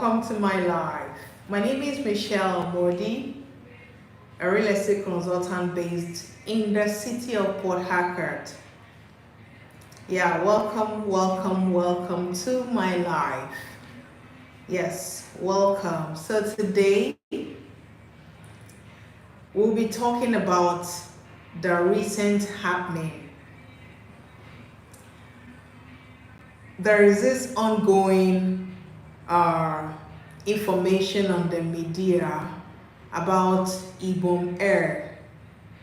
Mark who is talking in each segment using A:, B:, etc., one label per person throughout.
A: Welcome to my life. My name is Michelle Mordi, a real estate consultant based in the city of Port Harcourt. Yeah, welcome to my life. Yes, welcome. So today we'll be talking about the recent happening. There is this ongoing uh, information on the media about Ibom Air,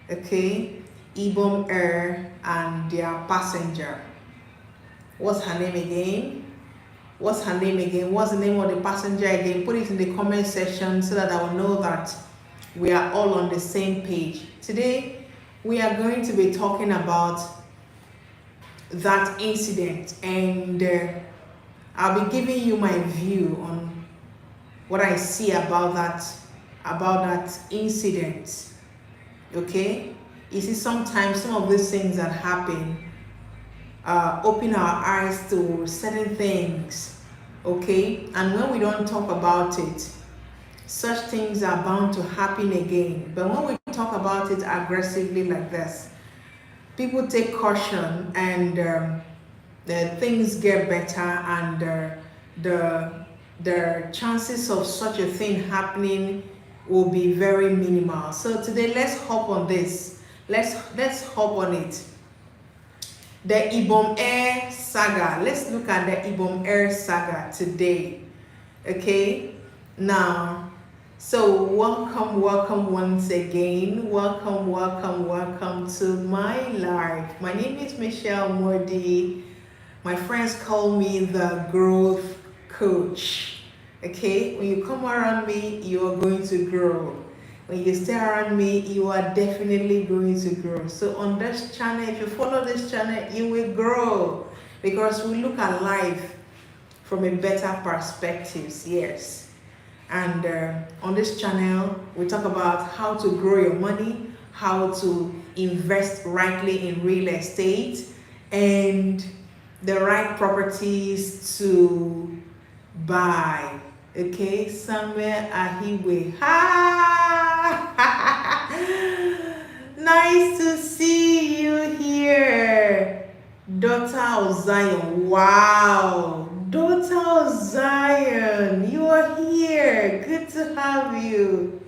A: okay? Ibom Air and their passenger. What's her name again? What's her name again? What's the name of the passenger again? Put it in the comment section so that I will know that we are all on the same page. Today, we are going to be talking about that incident, and I'll be giving you my view on what I see about that incident. Okay, you see, sometimes some of these things that happen open our eyes to certain things. Okay, and when we don't talk about it, such things are bound to happen again. But when we talk about it aggressively like this, people take caution, and the things get better, and the chances of such a thing happening will be very minimal. So today, let's hop on this. Let's hop on it. The Ibom Air saga. Let's look at the Ibom Air saga today. Okay, now, so welcome once again. Welcome to my life. My name is Michelle Mordi. My friends call me the growth coach. Okay, when you come around me, you are going to grow. When you stay around me, you are definitely going to grow. So on this channel, if you follow this channel, you will grow, because we look at life from a better perspective. Yes. And on this channel, we talk about how to grow your money, how to invest rightly in real estate, and the right properties to buy. Okay, somewhere Ahiwe. Nice to see you here, daughter of Zion. Wow, daughter of Zion, you are here. Good to have you.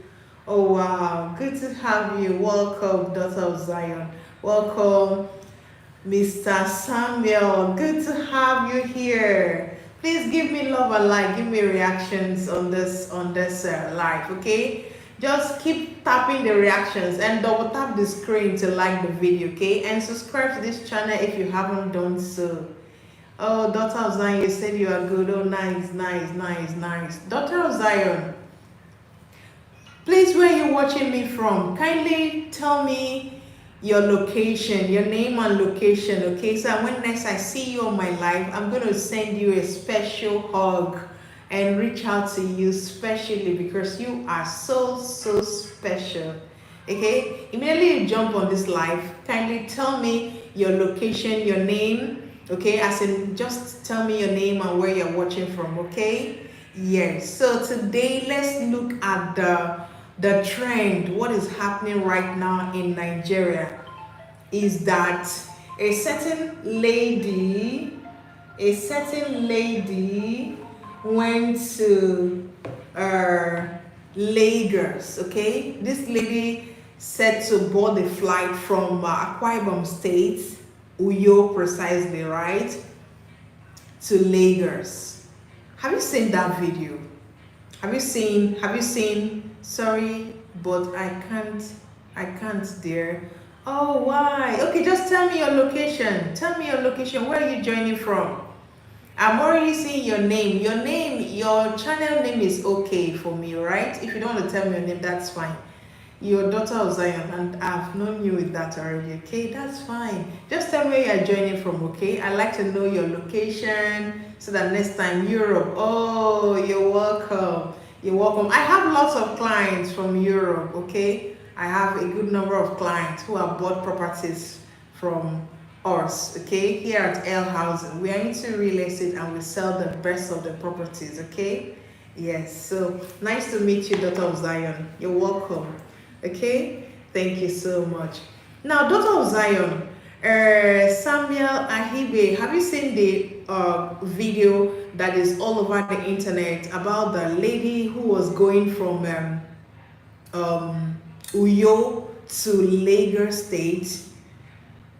A: Oh wow, good to have you. Welcome, daughter of Zion. Welcome, Mr. Samuel. Good to have you here. Please give me love and like, give me reactions on this live, okay? Just keep tapping the reactions and double tap the screen to like the video, okay? And subscribe to this channel if you haven't done so. Oh, daughter of Zion, you said you are good. Oh, nice. Daughter of Zion, please, where are you watching me from? Kindly tell me your location, your name and location, okay? So when next I see you on my live, I'm going to send you a special hug and reach out to you specially, because you are so special. Okay, immediately you jump on this live, kindly tell me your location, your name, okay? As in, just tell me your name and where you're watching from, okay? Yes. So today, let's look at the trend. What is happening right now in Nigeria is that a certain lady went to Lagos. Okay, this lady said to board the flight from Akwa Ibom State, Uyo precisely, right, to Lagos. Have you seen that video? Have you seen? Sorry, but I can't dear. Oh, why? Okay, just tell me your location. Where are you joining from? I'm already seeing your name. Your channel name is okay for me, right? If you don't want to tell me your name, that's fine. You're daughter of Zion, and I've known you with that already, okay? That's fine. Just tell me where you're joining from, okay? I like to know your location so that next time Europe. Oh, you're welcome. I have lots of clients from Europe, okay? I have a good number of clients who have bought properties from us, okay? Here at L Housing, we are into real estate and we sell the best of the properties, okay? Yes, so nice to meet you, daughter of Zion. You're welcome. Okay, thank you so much. Now, daughter of Zion, Samuel Ahibe, have you seen the video that is all over the internet about the lady who was going from Uyo to Lagos State?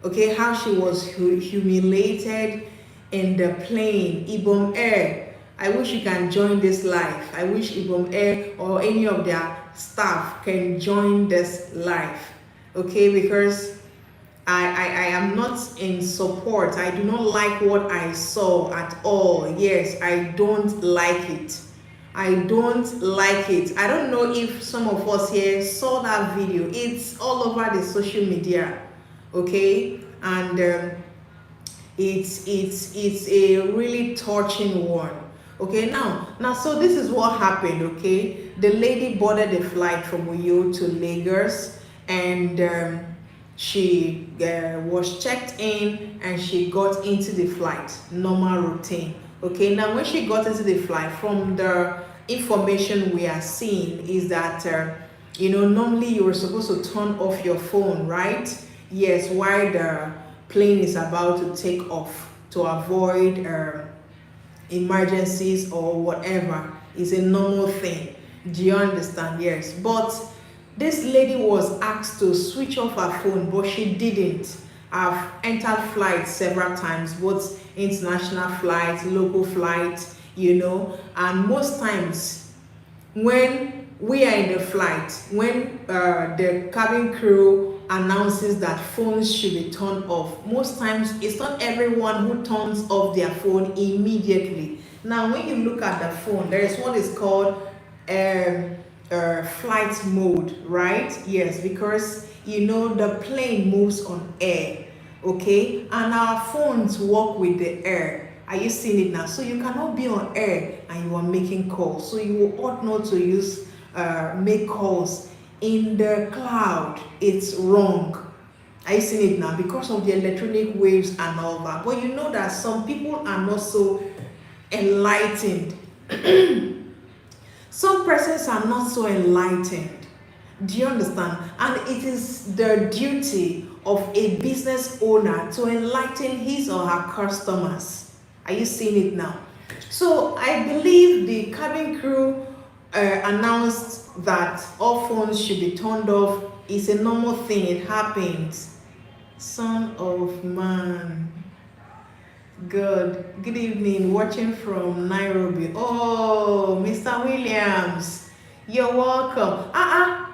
A: Okay, how she was humiliated in the plane, Ibom Air. I wish you can join this live. I wish Ibom Air or any of their staff can join this live. Okay, because I am not in support. I do not like what I saw at all. Yes, I don't like it. I don't like it. I don't know if some of us here saw that video. It's all over the social media. Okay, and it's a really touching one. Okay, now so this is what happened. Okay, the lady boarded the flight from Uyo to Lagos, and she was checked in and she got into the flight, normal routine. Okay, now when she got into the flight, from the information we are seeing is that normally you were supposed to turn off your phone, right? Yes, while the plane is about to take off, to avoid emergencies or whatever. Is a normal thing. Do you understand? Yes, but this lady was asked to switch off her phone, but she didn't. I've entered flights several times, both international flights, local flights, and most times when we are in the flight, when the cabin crew announces that phones should be turned off, most times it's not everyone who turns off their phone immediately. Now when you look at the phone, there is what is called flight mode, right? Yes, because the plane moves on air, okay, and our phones work with the air. Are you seeing it now? So you cannot be on air and you are making calls, so you ought not to use make calls in the cloud. It's wrong. Are you seeing it now? Because of the electronic waves and all that. But you know that some people are not so enlightened. Some persons are not so enlightened. Do you understand? And it is the duty of a business owner to enlighten his or her customers. Are you seeing it now? So I believe the cabin crew announced that all phones should be turned off. It's a normal thing. It happens. Son of man. Good evening, watching from Nairobi. Oh, Mr. Williams, you're welcome. I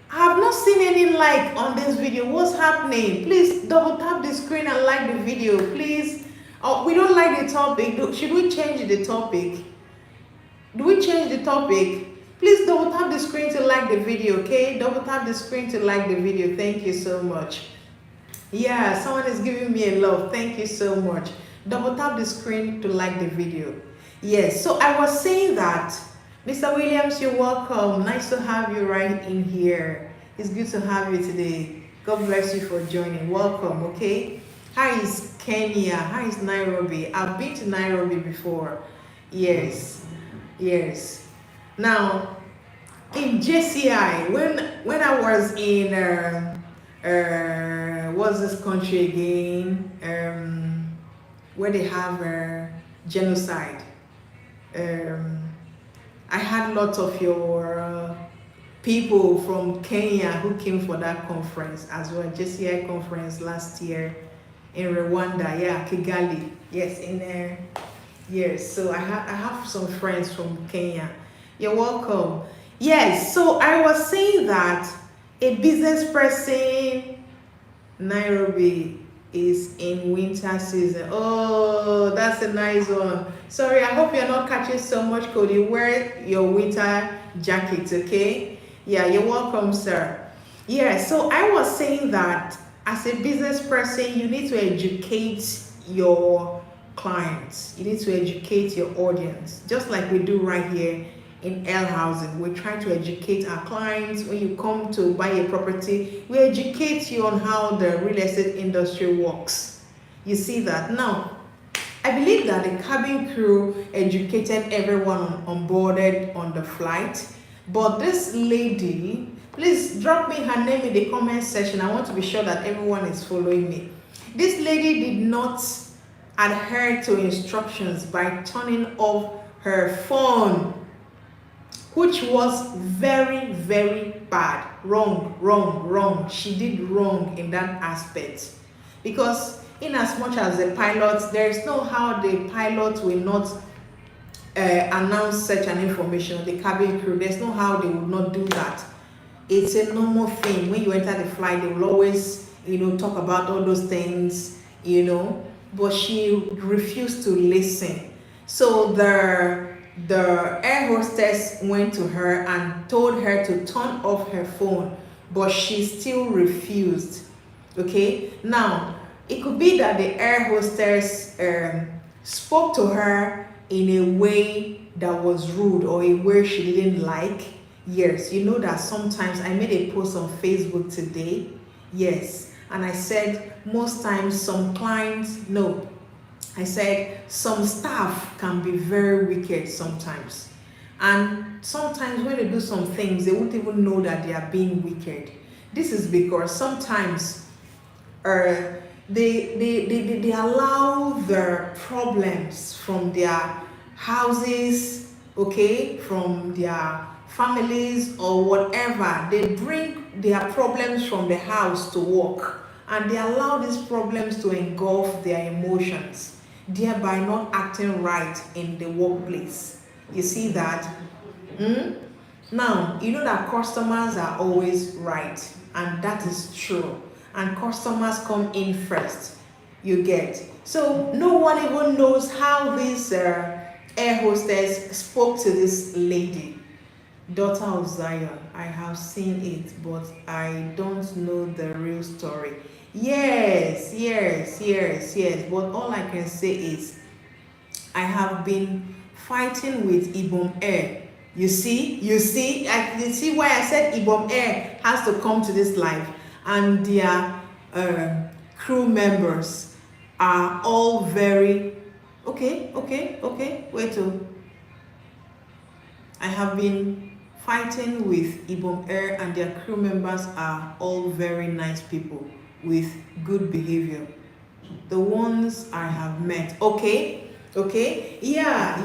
A: have not seen any like on this video. What's happening? Please double tap the screen and like the video, please. Oh, we don't like the topic. Should we change the topic? Do we change the topic? Please double tap the screen to like the video, okay? Double tap the screen to like the video. Thank you so much. Yeah, someone is giving me a love. Thank you so much. Double tap the screen to like the video. Yes, so I was saying that, Mr. Williams, you're welcome. Nice to have you right in here. It's good to have you today. God bless you for joining. Welcome, okay? How is Kenya? How is Nairobi? I've been to Nairobi before. Yes. Now, in JCI, when I was in what's this country again? Where they have genocide. I had lots of your people from Kenya who came for that conference as well, JCI conference last year in Rwanda. Yeah, Kigali. Yes, in there. Yes, so I have some friends from Kenya. You're welcome. Yes, so I was saying that a business person, Nairobi is in winter season. Oh, that's a nice one. Sorry, I hope you're not catching so much cold. You wear your winter jacket, okay? Yeah, you're welcome, sir. Yeah, so I was saying that as a business person, you need to educate your clients. You need to educate your audience, just like we do right here in L Housing. We try to educate our clients. When you come to buy a property, we educate you on how the real estate industry works. You see that? Now, I believe that the cabin crew educated everyone onboarded on the flight, but this lady, please drop me her name in the comment section. I want to be sure that everyone is following me. This lady did not adhere to instructions by turning off her phone, which was very, very bad. Wrong, wrong, wrong. She did wrong in that aspect. Because in as much as the pilot, there is no how the pilot will not announce such an information, the cabin crew, there's no how they would not do that. It's a normal thing. When you enter the flight, they will always, talk about all those things, but she refused to listen. So the air hostess went to her and told her to turn off her phone, but she still refused. Okay, now it could be that the air hostess spoke to her in a way that was rude or a way she didn't like. Yes, you know that sometimes I made a post on Facebook today. Yes, and I said most times some clients, no, I said some staff can be very wicked sometimes. And sometimes when they do some things, they won't even know that they are being wicked. This is because sometimes they allow their problems from their houses, okay, from their families or whatever. They bring their problems from the house to work, and they allow these problems to engulf their emotions, thereby not acting right in the workplace. You see that? Now, you know that customers are always right, and that is true. And customers come in first. You get. So no one even knows how this air hostess spoke to this lady. Daughter of Zion, I have seen it, but I don't know the real story. Yes, yes, yes, yes. But all I can say is I have been fighting with Ibom Air. You see, you see why I said Ibom Air has to come to this live, and their crew members are all very okay. Wait, I have been fighting with Ibom Air, and their crew members are all very nice people with good behavior. The ones I have met, okay, yeah.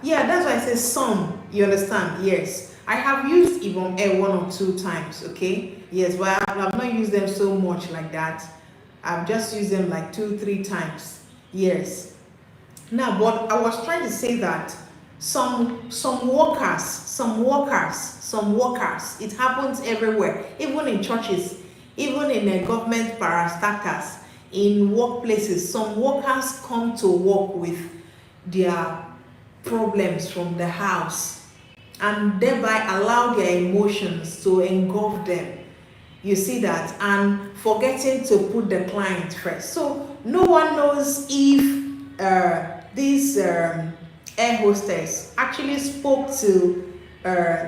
A: That's why I say some. You understand? Yes, I have used Ibom Air 1 or 2 times. Okay, yes, but I've not used them so much like that. I've just used them like 2-3 times. Yes. Now, but I was trying to say that some workers, it happens everywhere, even in churches, even in government parastatals, in workplaces. Some workers come to work with their problems from the house, and thereby allow their emotions to engulf them. You see that? And forgetting to put the client first. So no one knows if this air hostess actually spoke to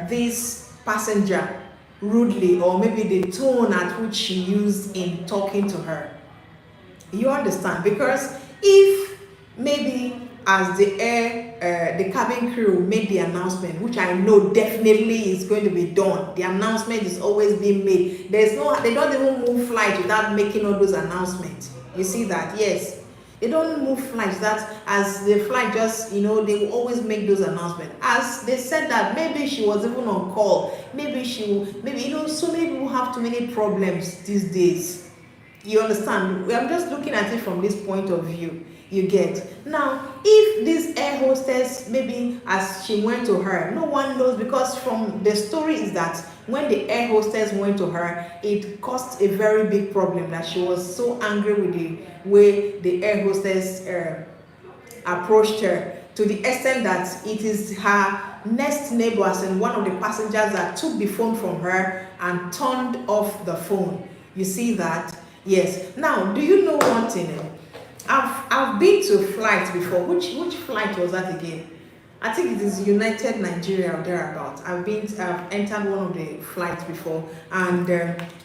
A: this passenger rudely, or maybe the tone at which she used in talking to her. You understand? Because if maybe as the cabin crew made the announcement, which I know definitely is going to be done, the announcement is always being made. They don't even move flight without making all those announcements. You see that? Yes. They don't move flights that as the flight just, they will always make those announcements. As they said that maybe she was even on call, maybe so many people have too many problems these days. You understand? I'm just looking at it from this point of view. You get. Now, if this air hostess, maybe as she went to her, no one knows, because from the story is that when the air hostess went to her, it caused a very big problem, that she was so angry with the way the air hostess approached her, to the extent that it is her next neighbors and one of the passengers that took the phone from her and turned off the phone. You see that? Yes. Now, do you know one thing? I've been to flights before. Which flight was that again? I think it is United Nigeria or thereabout. I've entered one of the flights before, and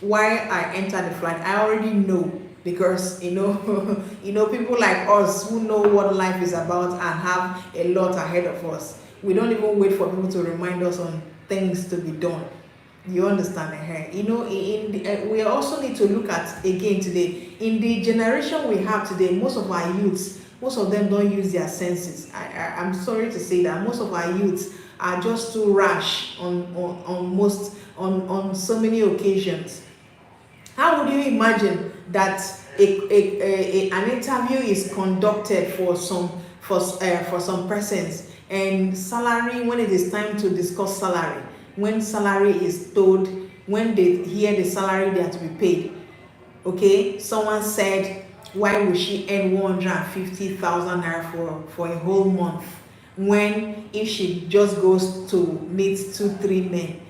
A: while I entered the flight, I already know because people like us who know what life is about and have a lot ahead of us, we don't even wait for people to remind us on things to be done. You understand? We also need to look at again today, in the generation we have today, most of our youths, most of them don't use their senses. I'm sorry to say that most of our youths are just too rash on so many occasions. How would you imagine that an interview is conducted for some persons, and salary, when it is time to discuss salary, when salary is told, when they hear the salary they are to be paid, okay, someone said, why would she earn 150,000 naira for a whole month, when if she just goes to meet 2 3 men,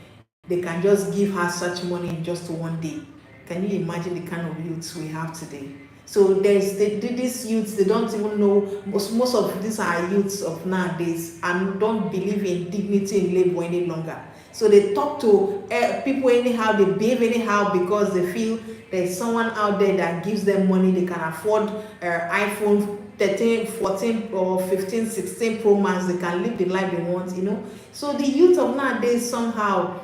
A: they can just give her such money in just one day? Can you imagine the kind of youths we have today? So these youths, they don't even know, most of these are youths of nowadays, and don't believe in dignity in labor any longer. So they talk to people anyhow, they behave anyhow, because they feel there's someone out there that gives them money, they can afford iPhone 13, 14 or 15, 16 Pro Max, they can live the life they want. So the youth of nowadays somehow,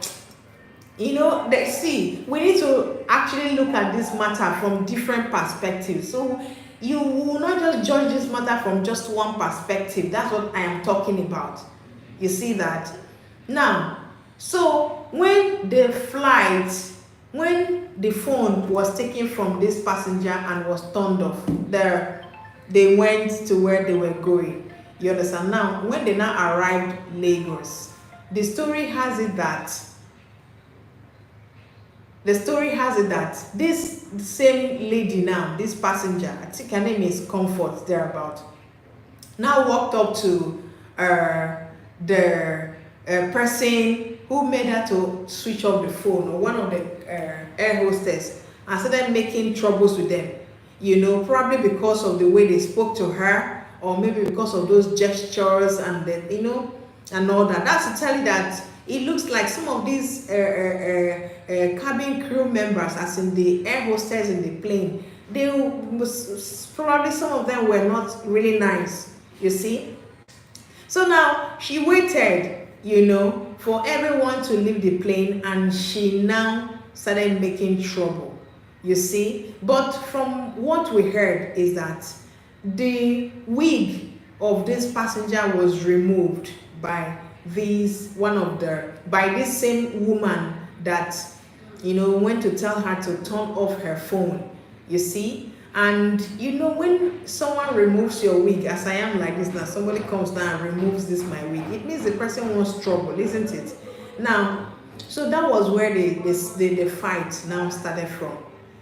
A: they see, we need to actually look at this matter from different perspectives. So you will not just judge this matter from just one perspective. That's what I am talking about. You see that? Now, so when the phone was taken from this passenger and was turned off, they went to where they were going. You understand? Now, when they now arrived Lagos, the story has it that this same lady, now this passenger, I think her name is Comfort, thereabout, now walked up to the person who made her to switch off the phone, or one of the air hostess, and started making troubles with them. Probably because of the way they spoke to her, or maybe because of those gestures and and all that. That's to tell you that it looks like some of these cabin crew members, as in the air hostess in the plane, probably some of them were not really nice, you see. So now she waited, for everyone to leave the plane, and she now started making trouble, you see. But from what we heard is that the wig of this passenger was removed by this same woman that went to tell her to turn off her phone, you see. And when someone removes your wig, as I am like this now, somebody comes down and removes my wig, it means the person wants trouble, isn't it? Now, so that was where the fight now started from.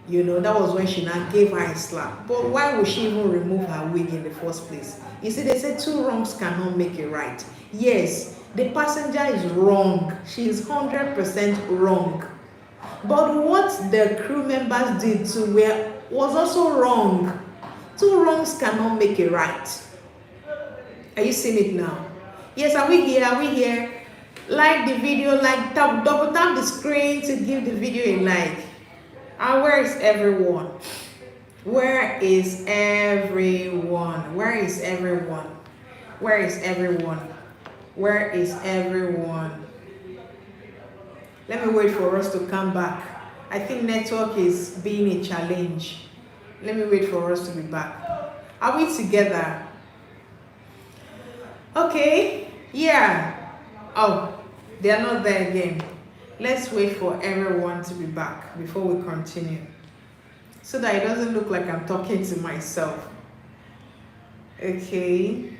A: That was when she now gave her a slap. But why would she even remove her wig in the first place? You see, they say two wrongs cannot make a right. Yes, the passenger is wrong. She is 100% wrong. But what the crew members did too was also wrong. Two wrongs cannot make a right. Are you seeing it now? Yes, are we here? Are we here? Like the video, double tap the screen to give the video a like. And where is everyone? Where is everyone? Where is everyone? Where is everyone? Where is everyone? Let me wait for us to come back. I think network is being a challenge. Let me wait for us to be back. Are we together? Okay. Yeah. Oh, they are not there again. Let's wait for everyone to be back before we continue, so that it doesn't look like I'm talking to myself. Okay.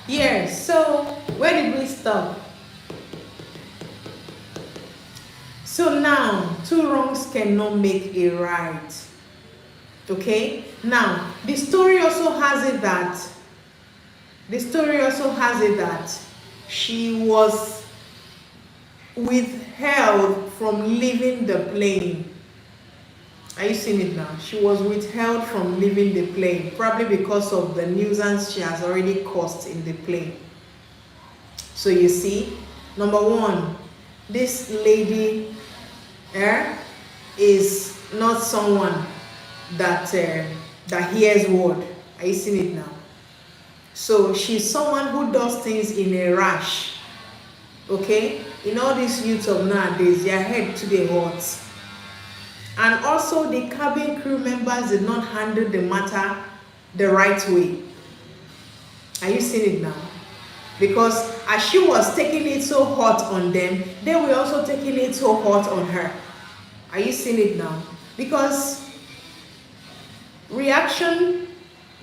A: Yes, so where did we stop? So now, two wrongs cannot make a right. Okay? Now, the story also has it that she was withheld from leaving the plane. Are you seeing it now? She was withheld from leaving the plane, probably because of the nuisance she has already caused in the plane. So you see, number one, this lady is not someone that hears word. Are you seeing it now? So she's someone who does things in a rush. Okay? In all these youths of nowadays, their head to the hot. And also the cabin crew members did not handle the matter the right way. Are you seeing it now? Because as she was taking it so hot on them, they were also taking it so hot on her. Are you seeing it now? Because reaction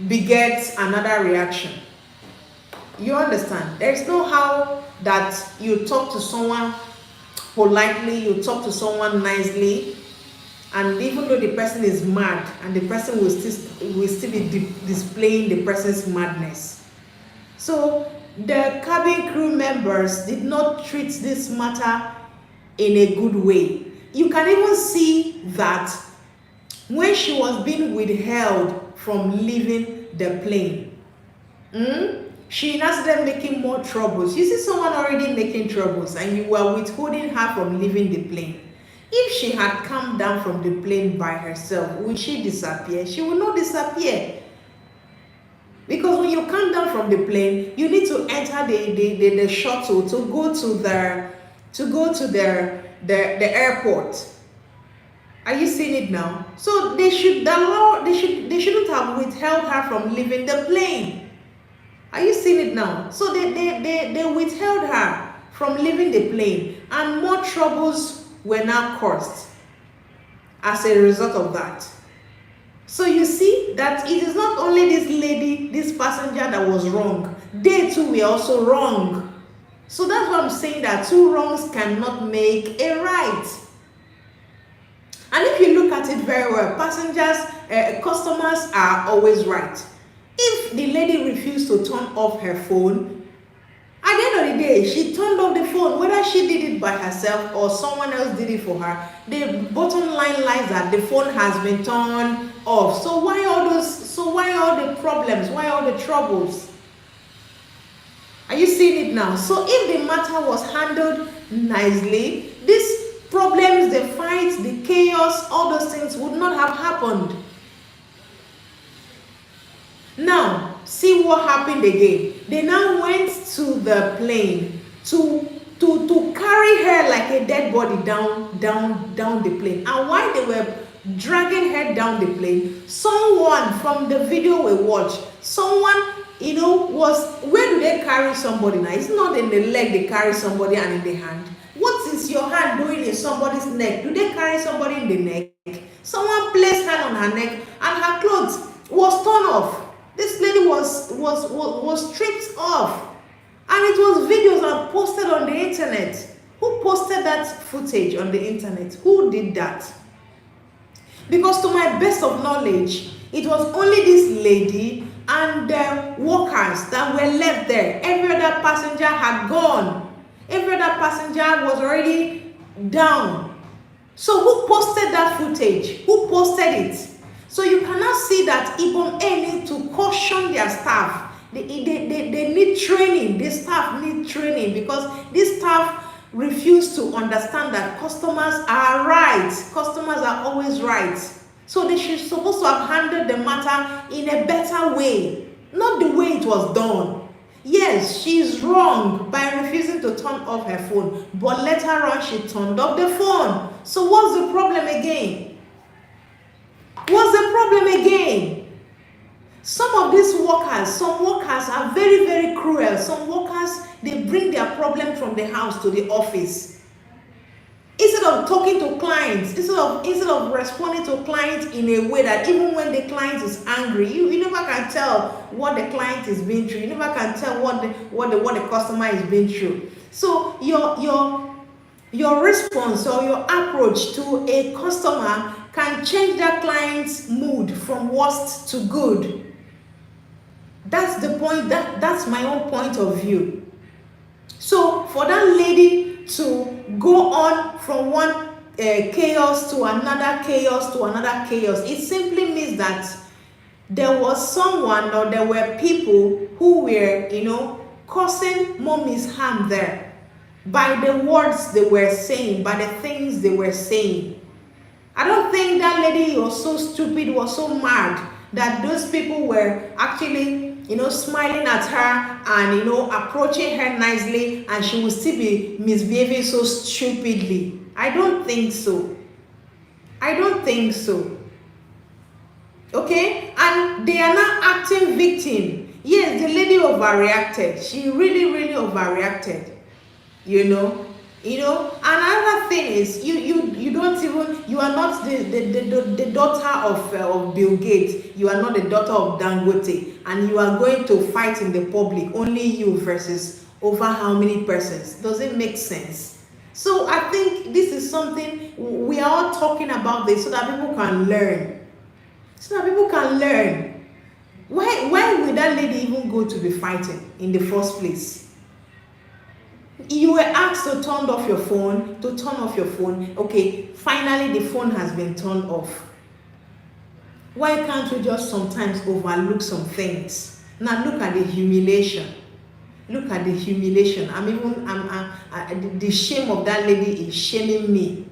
A: begets another reaction. You understand? There's no how that you talk to someone politely, you talk to someone nicely, and even though the person is mad, and the person will still be displaying the person's madness. So the cabin crew members did not treat this matter in a good way. You can even see that when she was being withheld from leaving the plane, she now started making more troubles. You see someone already making troubles and you were withholding her from leaving the plane. If she had come down from the plane by herself, would she disappear? She will not disappear. Because when you come down from the plane, you need to enter the shuttle to go to the airport. Are you seeing it now? So they shouldn't have withheld her from leaving the plane. Are you seeing it now? So they withheld her from leaving the plane, and more troubles were now caused as a result of that. So you see that it is not only this lady, this passenger that was wrong. They too were also wrong. So that's why I'm saying that two wrongs cannot make a right. And if you look at it very well, customers are always right. If the lady refused to turn off her phone, at the end of the day, she turned off the phone, whether she did it by herself or someone else did it for her. The bottom line lies that the phone has been turned off. So why all the problems? Why all the troubles? Are you seeing it now? So if the matter was handled nicely, these problems, the fights, the chaos, all those things would not have happened. Now, see what happened again. They now went to the plane to carry her like a dead body down the plane. And while they were dragging her down the plane, someone from the video we watched, someone, where do they carry somebody now? It's not in the leg they carry somebody and in the hand. What is your hand doing in somebody's neck? Do they carry somebody in the neck? Someone placed hand on her neck and her clothes was torn off. This lady was stripped off, and it was videos and posted on the internet. Who posted that footage on the internet? Who did that? Because to my best of knowledge, it was only this lady and the workers that were left there. Every other passenger had gone. Every other passenger was already down. So who posted that footage? Who posted it? So you cannot see that Ibom Air need to caution their staff. They need training. The staff need training because this staff refuse to understand that customers are right. Customers are always right. So they should supposed to have handled the matter in a better way, not the way it was done. Yes, she's wrong by refusing to turn off her phone, but later on she turned off the phone. So what's the problem again? What's the problem again? Some of these workers, some workers are very, very cruel. Some workers, they bring their problem from the house to the office. instead of talking to clients, instead of responding to clients in a way that even when the client is angry, you never can tell what the client is being through. You never can tell what the customer is being through. So your response or your approach to a customer can change that client's mood from worst to good. That's the point. That's my own point of view. So for that lady to go on from one chaos to another chaos to another chaos, it simply means that there was someone or there were people who were, causing mommy's harm there by the words they were saying, by the things they were saying. I don't think that lady was so stupid, was so mad that those people were actually smiling at her and approaching her nicely, and she would still be misbehaving so stupidly. I don't think so. Okay, and they are now acting victim. Yes, the lady overreacted. She really overreacted. Another thing is you don't even, you are not the daughter of Bill Gates. You are not the daughter of Dangote, and you are going to fight in the public, only you versus over how many persons. Does it make sense? So I think this is something we are all talking about this so that people can learn. Why would that lady even go to be fighting in the first place? You were asked to turn off your phone. Okay, finally the phone has been turned off. Why can't we just sometimes overlook some things? Now look at the humiliation. The shame of that lady is shaming me.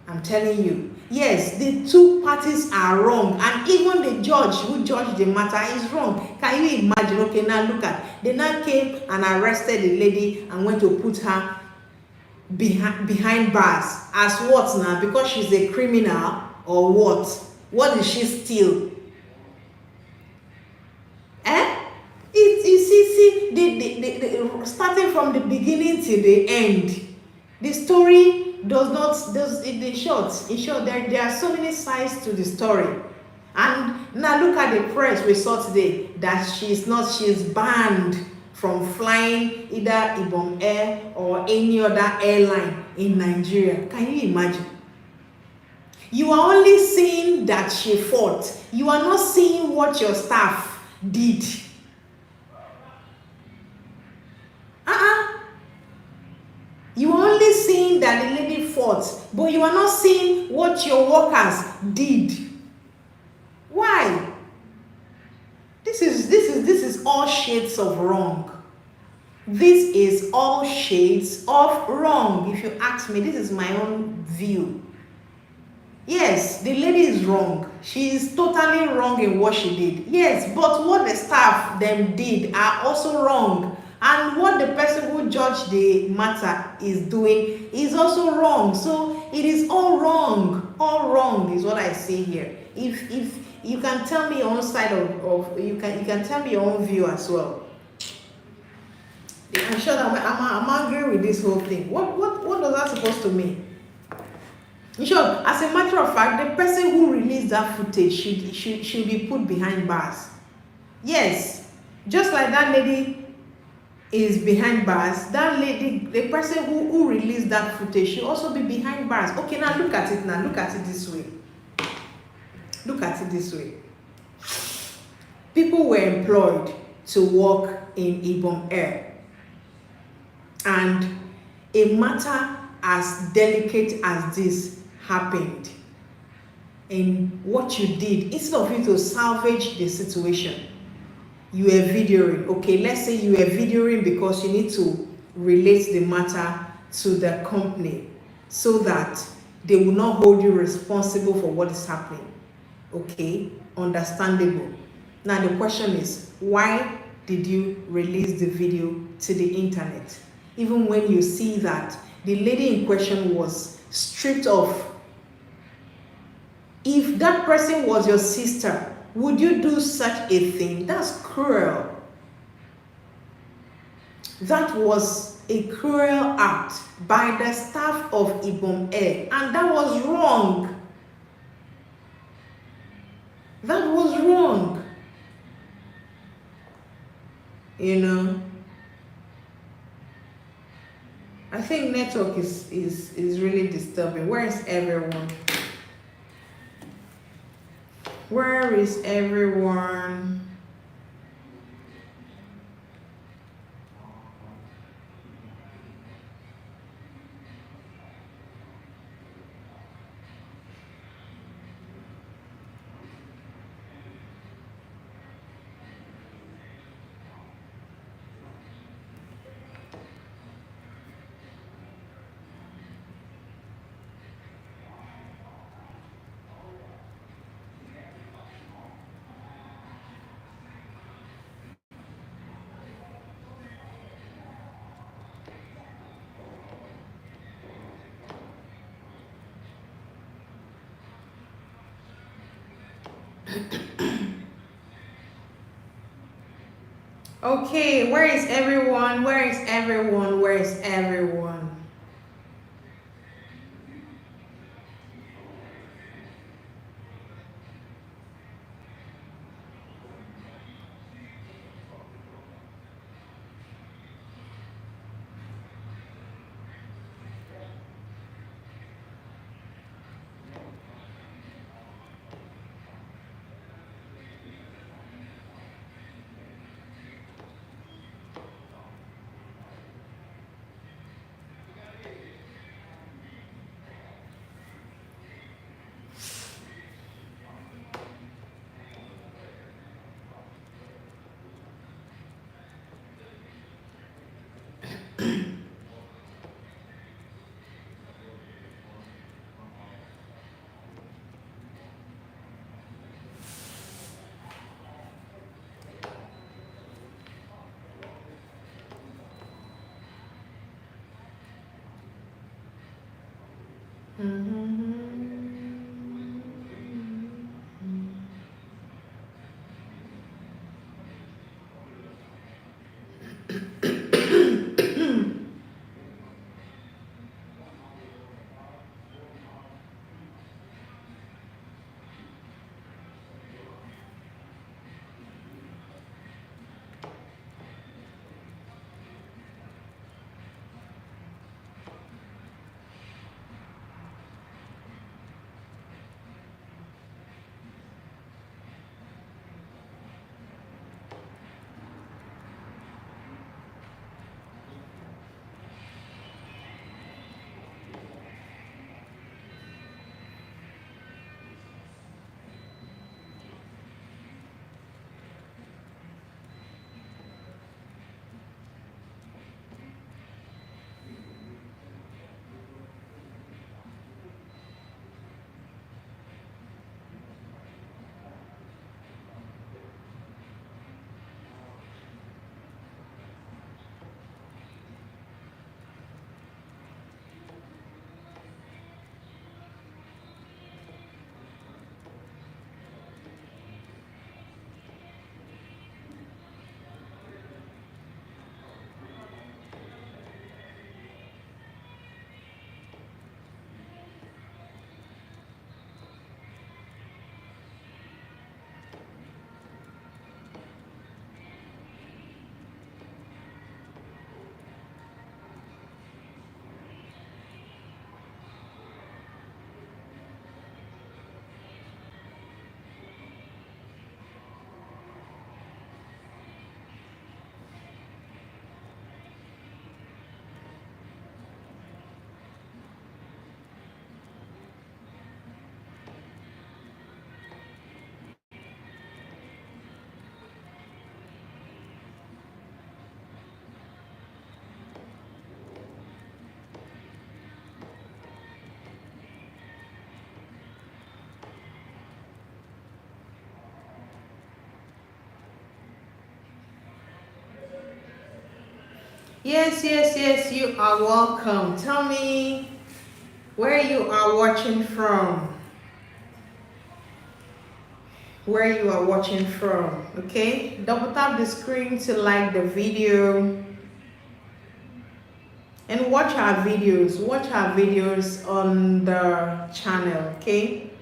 A: I'm telling you. Yes, the two parties are wrong, and even the judge who judged the matter is wrong. Can you imagine? Okay, now look at, they now came and arrested the lady and went to put her behind bars. As what now? Because she's a criminal or what? What did she steal? Starting from the beginning till the end, the story in short, there are so many sides to the story. And now look at the press we saw today that she's banned from flying either Ibom Air or any other airline in Nigeria. Can you imagine? You are only seeing that she fought. You are not seeing what your staff did. You are only seeing that the lady fought, but you are not seeing what your workers did. Why? This is all shades of wrong. This is all shades of wrong. If you ask me, this is my own view. Yes, the lady is wrong. She is totally wrong in what she did. Yes, but what the staff them did are also wrong. And what the person who judged the matter is doing is also wrong. So it is all wrong. All wrong is what I see here. If you can tell me your own side of you can tell me your own view as well. I'm sure that I'm angry with this whole thing. What was that supposed to mean? In short, as a matter of fact, the person who released that footage should be put behind bars. Yes, just like that lady is behind bars, that lady, the person who released that footage should also be behind bars. Okay, now look at it now. Look at it this way. People were employed to work in Ibom Air, and a matter as delicate as this happened. And what you did, instead of you to salvage the situation, you were videoing. Okay, let's say you were videoing because you need to relate the matter to the company so that they will not hold you responsible for what is happening. Okay, understandable. Now the question is, why did you release the video to the internet? Even when you see that the lady in question was stripped off. If that person was your sister, would you do such a thing? That's cruel. That was a cruel act by the staff of Ibom Air, and that was wrong. That was wrong. You know, I think network is really disturbing. Where is everyone? Where is everyone? Okay, where is everyone? Where is everyone? Where is everyone? Yes, yes, yes, you are welcome. Tell me where you are watching from. Where you are watching from, okay? Double tap the screen to like the video. and watch our videos. Watch our videos on the channel, okay?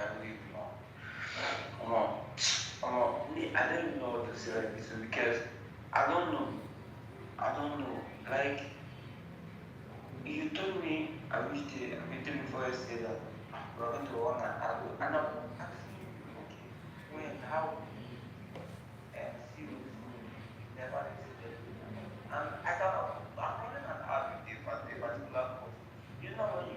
B: can do it more. I don't even know what to say like this because I don't know. I don't know. Like you told me I wish the meeting before yesterday that we're going to one and I'm asking you, okay, when, how, and see what this thing you never explained. And I cannot, I'm running an hour with a particular course. You know when